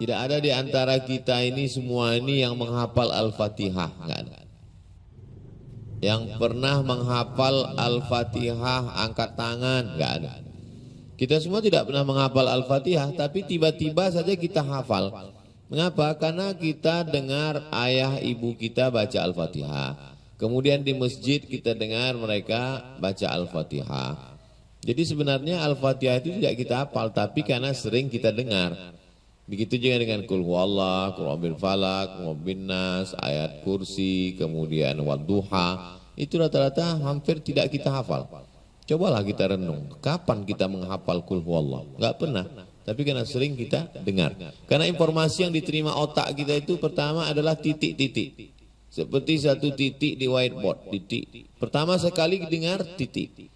Tidak ada di antara kita ini semua ini yang menghafal Al-Fatihah, enggak ada. Yang pernah menghafal Al-Fatihah angkat tangan, enggak ada. Kita semua tidak pernah menghafal Al-Fatihah, tapi tiba-tiba saja kita hafal. Mengapa? Karena kita dengar ayah ibu kita baca Al-Fatihah. Kemudian di masjid kita dengar mereka baca Al-Fatihah. Jadi sebenarnya Al-Fatihah itu tidak kita hafal, tapi karena sering kita dengar. Begitu juga dengan Qul Huwallah, Qul Rabbil Falaq, Qul Rabbin Nas, ayat kursi, kemudian Wadduha. Itu rata-rata hampir tidak kita hafal. Cobalah kita renung, kapan kita menghafal Qul Huwallah? Enggak pernah, tapi karena sering kita dengar. Karena informasi yang diterima otak kita itu pertama adalah titik-titik. Seperti satu titik di whiteboard, titik. Pertama sekali dengar titik.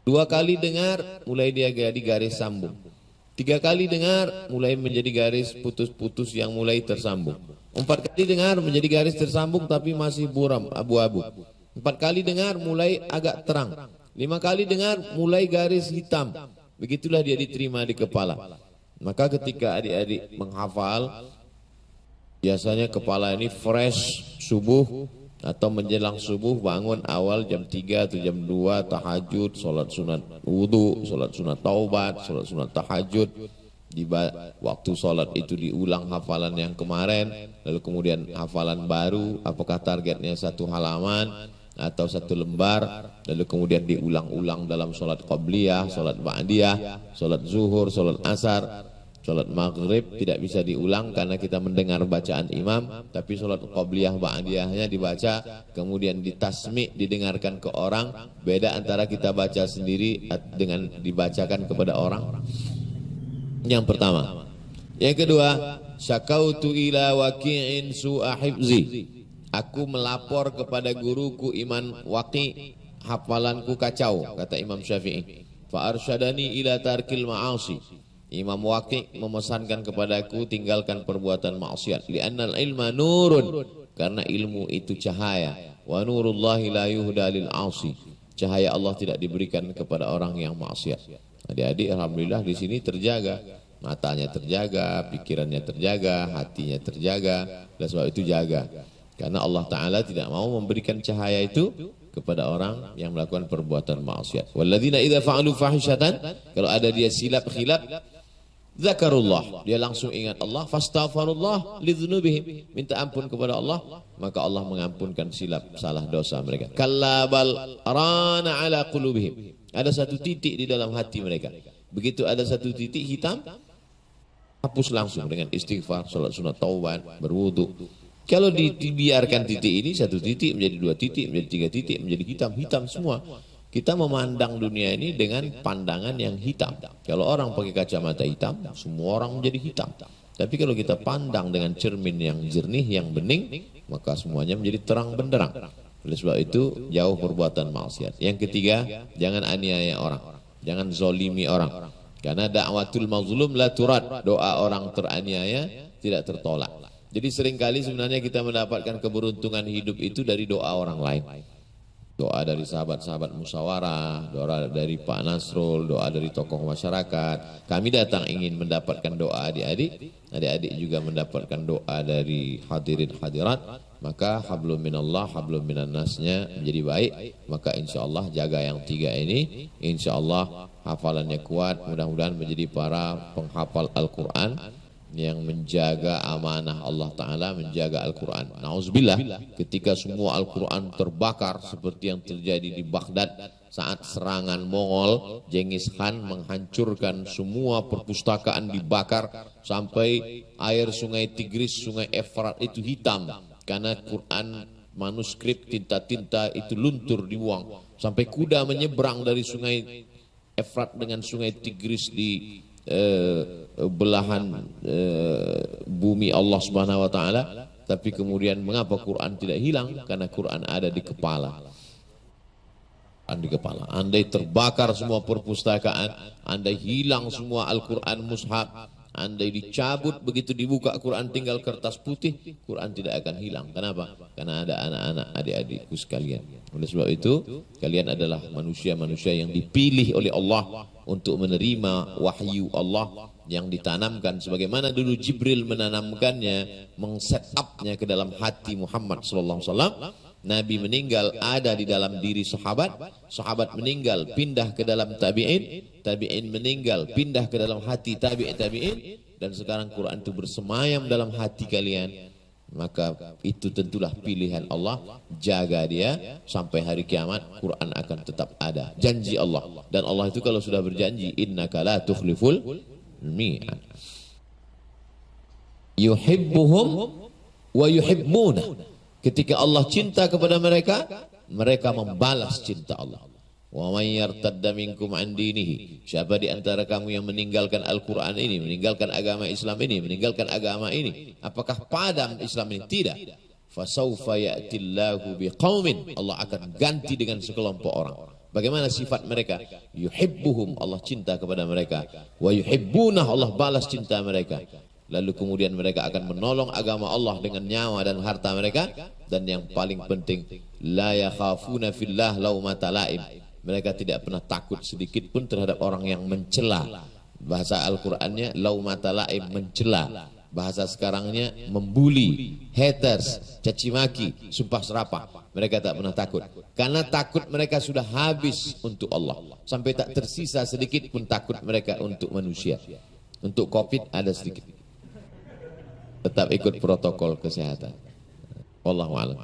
Dua kali dengar mulai dia jadi garis sambung. Tiga kali dengar mulai menjadi garis putus-putus yang mulai tersambung. Empat kali dengar menjadi garis tersambung tapi masih buram, abu-abu. Empat kali dengar mulai agak terang. 5 kali dengar mulai garis hitam. Begitulah dia diterima di kepala. Maka ketika adik-adik menghafal, biasanya kepala ini fresh subuh atau menjelang subuh, bangun awal jam 3 atau jam 2 tahajud, sholat sunat wudu, sholat sunat taubat, sholat sunat tahajud. Di waktu sholat itu diulang hafalan yang kemarin, lalu kemudian hafalan baru, apakah targetnya 1 halaman atau 1 lembar, lalu kemudian diulang-ulang dalam sholat qabliyah, sholat ba'diyah, sholat zuhur, sholat asar. Sholat maghrib tidak bisa diulang karena kita mendengar bacaan imam, tapi sholat qabliyah ba'diyahnya dibaca, kemudian ditasmi' didengarkan ke orang. Beda antara kita baca sendiri dengan dibacakan kepada orang. Yang pertama. Yang kedua, syakautu ila waqi'in su'a hifzi. Aku melapor kepada guruku Imam Waqi', hafalanku kacau, kata Imam Syafi'i. Fa arsyadani ila tarkil ma'asi. Imam Waqi' memesankan kepadaku tinggalkan perbuatan maksiat. Li'annal ilma nurun, karena ilmu itu cahaya. Wa nurullahi la yuhda lil 'asi. Cahaya Allah tidak diberikan kepada orang yang maksiat. Adik-adik alhamdulillah di sini terjaga, matanya terjaga, pikirannya terjaga, hatinya terjaga. Dan sebab itu jaga. Karena Allah Ta'ala tidak mau memberikan cahaya itu kepada orang yang melakukan perbuatan maksiat. Walladzina idza fa'alu fahishatan, kalau ada dia silap khilaf, zakarullah, dia langsung ingat Allah, fastaghfirullah lidzunubihim, minta ampun kepada Allah, maka Allah mengampunkan silap salah dosa mereka. Kallabal rana ala qulubihim, ada satu titik di dalam hati mereka. Begitu ada satu titik hitam, hapus langsung dengan istighfar, salat sunat taubat, berwudu. Kalau dibiarkan titik ini, satu titik menjadi 2 titik, menjadi 3 titik, menjadi hitam semua. Kita memandang dunia ini dengan pandangan yang hitam. Kalau orang pakai kacamata hitam, semua orang menjadi hitam. Tapi kalau kita pandang dengan cermin yang jernih, yang bening, maka semuanya menjadi terang benderang. Oleh sebab itu, jauh perbuatan maksiat. Yang ketiga, jangan aniaya orang, jangan zolimi orang. Karena da'watul mazlum la turad, doa orang teraniaya tidak tertolak. Jadi seringkali sebenarnya kita mendapatkan keberuntungan hidup itu dari doa orang lain. Doa dari sahabat-sahabat musyawarah, doa dari Pak Nasrul, doa dari tokoh masyarakat. Kami datang ingin mendapatkan doa adik-adik, adik-adik juga mendapatkan doa dari hadirin hadirat. Maka hablum minallah, hablum minan nasnya menjadi baik. Maka insya Allah jaga yang 3 ini, insya Allah hafalannya kuat. Mudah-mudahan menjadi para penghafal Al-Quran yang menjaga amanah Allah Ta'ala, menjaga Al-Quran. Nauzubillah, ketika semua Al-Quran terbakar seperti yang terjadi di Baghdad saat serangan Mongol, Genghis Khan menghancurkan semua perpustakaan, dibakar sampai air sungai Tigris, sungai Efrat itu hitam karena Quran manuskrip tinta-tinta itu luntur dibuang, sampai kuda menyeberang dari sungai Efrat dengan sungai Tigris di belahan bumi Allah Subhanahu wa taala. Tapi kemudian mengapa Quran tidak hilang? Karena Quran ada di kepala. Di kepala. Andai terbakar semua perpustakaan, andai hilang semua Al-Quran mushaf, andai dicabut begitu dibuka Quran tinggal kertas putih, Quran tidak akan hilang. Kenapa? Karena ada anak-anak, adik-adikku sekalian. Oleh sebab itu, kalian adalah manusia-manusia yang dipilih oleh Allah untuk menerima wahyu Allah, yang ditanamkan sebagaimana dulu Jibril menanamkannya, mengset up-nya ke dalam hati Muhammad sallallahu alaihi wasallam. Nabi meninggal ada di dalam diri sahabat, sahabat meninggal pindah ke dalam tabi'in, tabi'in meninggal pindah ke dalam hati tabi'in, dan sekarang Quran itu bersemayam dalam hati kalian. Maka itu tentulah pilihan Allah. Jaga dia sampai hari kiamat, Quran akan tetap ada. Janji Allah. Dan Allah itu kalau sudah berjanji, innaka la tukhliful mi'ad. Yuhibbuhum wa yuhibbuna. Ketika Allah cinta kepada mereka, mereka membalas cinta Allah. Wa may yartadda minkum an dinihi. Siapa di antara kamu yang meninggalkan Al-Qur'an ini, meninggalkan agama Islam ini, meninggalkan agama ini, apakah padam Islam ini? Tidak. Fasawfa ya'tillahu biqaumin. Allah akan ganti dengan sekelompok orang. Bagaimana sifat mereka? Yuhibbuhum, Allah cinta kepada mereka. Wa yuhibbunah, Allah balas cinta mereka. Lalu kemudian mereka akan menolong agama Allah dengan nyawa dan harta mereka. Dan yang paling penting, la yakhafuna fillah laumata laim. Mereka tidak pernah takut sedikit pun terhadap orang yang mencela. Bahasa Al-Qur'annya laumata laim, mencela. Bahasa sekarangnya membuli, haters, caci maki, sumpah serapah. Mereka tak pernah takut. Karena takut mereka sudah habis untuk Allah. Sampai tak tersisa sedikit pun takut mereka untuk manusia. Untuk COVID ada sedikit. Tetap ikut protokol kesehatan. Wallahu a'lam.